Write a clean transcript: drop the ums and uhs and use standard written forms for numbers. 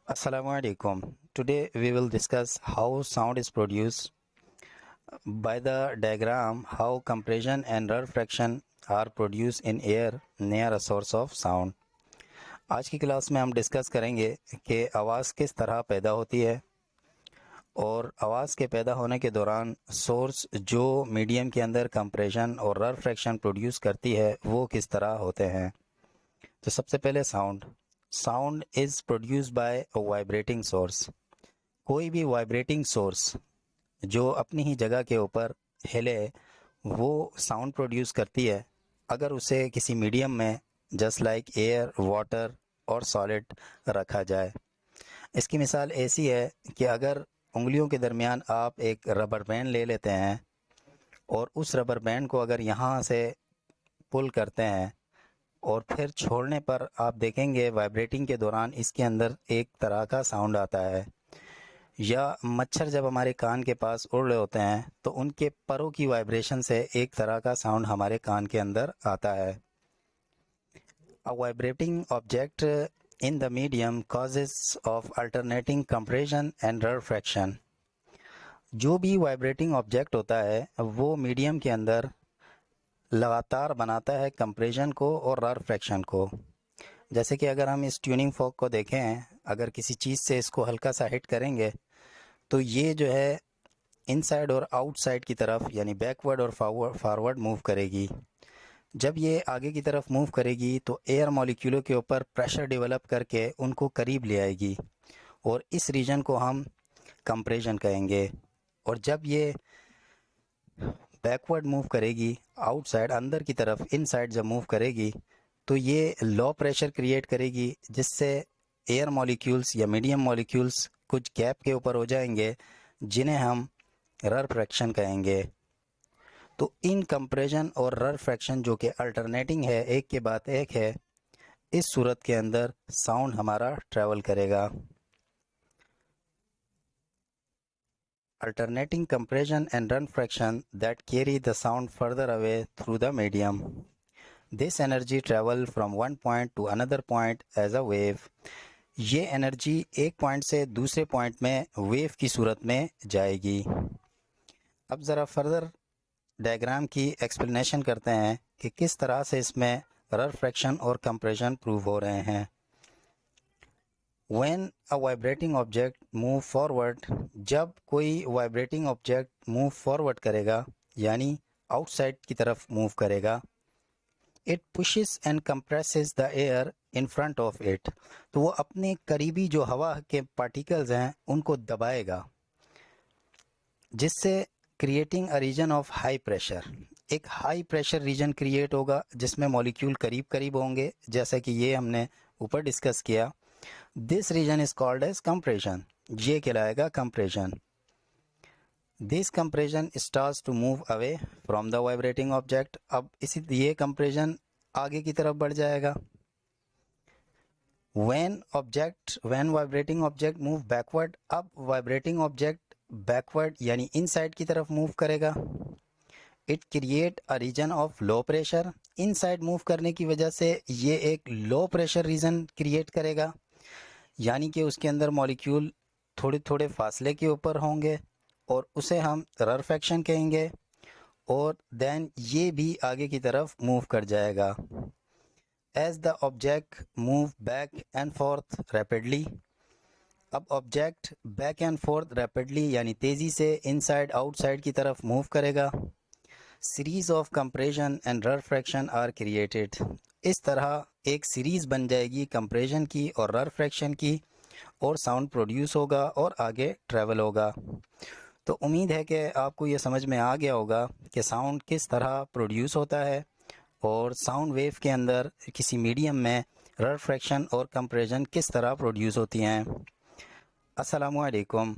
Assalamualaikum. Today we will discuss how sound is produced by the diagram how compression and rarefaction are produced in air near a source of sound. आज की class में हम discuss करेंगे कि आवाज़ किस तरह पैदा होती है और आवाज़ के पैदा होने के दौरान सोर्स जो मीडियम के अंदर कंप्रेशन और रारेफैक्शन प्रोड्यूस करती है वो किस तरह होते हैं। तो सबसे पहले sound is produced by a vibrating source. कोई भी वाइब्रेटिंग सोर्स जो अपनी ही जगह के ऊपर हिले वो साउंड प्रोड्यूस करती है अगर उसे किसी मीडियम में जस्ट लाइक एयर, वाटर और सॉलिड रखा जाए। इसकी मिसाल ऐसी है कि अगर उंगलियों के दरमियान आप एक रबर बैंड ले लेते हैं और उस रबर बैंड को अगर यहाँ से पुल करते हैं और फिर छोड़ने पर आप देखेंगे वाइब्रेटिंग के दौरान इसके अंदर एक तरह का साउंड आता है। या मच्छर जब हमारे कान के पास उड़ रहे होते हैं तो उनके परों की वाइब्रेशन से एक तरह का साउंड हमारे कान के अंदर आता है। A vibrating object in the medium causes of alternating compression and rarefaction. जो भी वाइब्रेटिंग ऑब्जेक्ट होता है वो मीडियम के अंदर लगातार बनाता है कंप्रेशन को और रारेफैक्शन को। जैसे कि अगर हम इस ट्यूनिंग फॉर्क को देखें, अगर किसी चीज़ से इसको हल्का सा हिट करेंगे तो ये जो है इनसाइड और आउटसाइड की तरफ यानी बैकवर्ड और फॉरवर्ड मूव करेगी। जब ये आगे की तरफ मूव करेगी तो एयर मॉलिक्यूलों के ऊपर प्रेशर डेवलप करके उनको करीब ले आएगी और इस रीजन को हम कंप्रेशन कहेंगे। और जब ये बैकवर्ड मूव करेगी, आउटसाइड अंदर की तरफ इनसाइड जब मूव करेगी तो ये लो प्रेशर क्रिएट करेगी जिससे एयर मॉलिक्यूल्स या मीडियम मॉलिक्यूल्स कुछ गैप के ऊपर हो जाएंगे जिन्हें हम रारेफैक्शन कहेंगे। तो इन कंप्रेशन और रारेफैक्शन जो कि अल्टरनेटिंग है, एक के बाद एक है, इस सूरत के अंदर साउंड हमारा ट्रैवल करेगा। Alternating compression and rarefaction that carry the sound further away through the medium. This energy travel from one point to another point as a wave. ये एनर्जी एक पॉइंट से दूसरे पॉइंट में वेव की सूरत में जाएगी। अब ज़रा फर्दर डायग्राम की एक्सप्लेनेशन करते हैं कि किस तरह से इसमें रारेफैक्शन और कंप्रेशन प्रूव हो रहे हैं। When a vibrating object move forward, जब कोई वाइब्रेटिंग ऑब्जेक्ट मूव फॉरवर्ड करेगा यानी आउटसाइड की तरफ मूव करेगा, it pushes and compresses the air in front of it, तो वो अपने करीबी जो हवा के पार्टिकल्स हैं उनको दबाएगा जिससे creating a region of high pressure, एक हाई प्रेशर रीजन क्रिएट होगा जिसमें मॉलिक्यूल करीब करीब होंगे जैसा कि ये हमने ऊपर डिस्कस किया। This region is called as compression, ये कहलाएगा compression. This compression starts to move away from the vibrating object, अब इसी ये कंप्रेशन आगे की तरफ बढ़ जाएगा। when vibrating object move backward, अब वाइब्रेटिंग ऑब्जेक्ट बैकवर्ड यानी इनसाइड की तरफ मूव करेगा। It create a region of low pressure, inside move करने की वजह से ये एक लो प्रेशर रीजन क्रिएट करेगा यानी कि उसके अंदर मॉलिक्यूल थोड़े थोड़े फासले के ऊपर होंगे और उसे हम रारेफैक्शन कहेंगे। और देन ये भी आगे की तरफ मूव कर जाएगा। As the object move back and forth rapidly, अब object back and forth rapidly यानी तेज़ी से इनसाइड आउटसाइड की तरफ मूव करेगा। Series of compression and rarefaction are created, इस तरह एक सीरीज़ बन जाएगी कंप्रेशन की और रारेफैक्शन की और साउंड प्रोड्यूस होगा और आगे ट्रैवल होगा। तो उम्मीद है कि आपको ये समझ में आ गया होगा कि साउंड किस तरह प्रोड्यूस होता है और साउंड वेव के अंदर किसी मीडियम में रारेफैक्शन और कंप्रेशन किस तरह प्रोड्यूस होती हैं। अस्सलामु अलैकुम।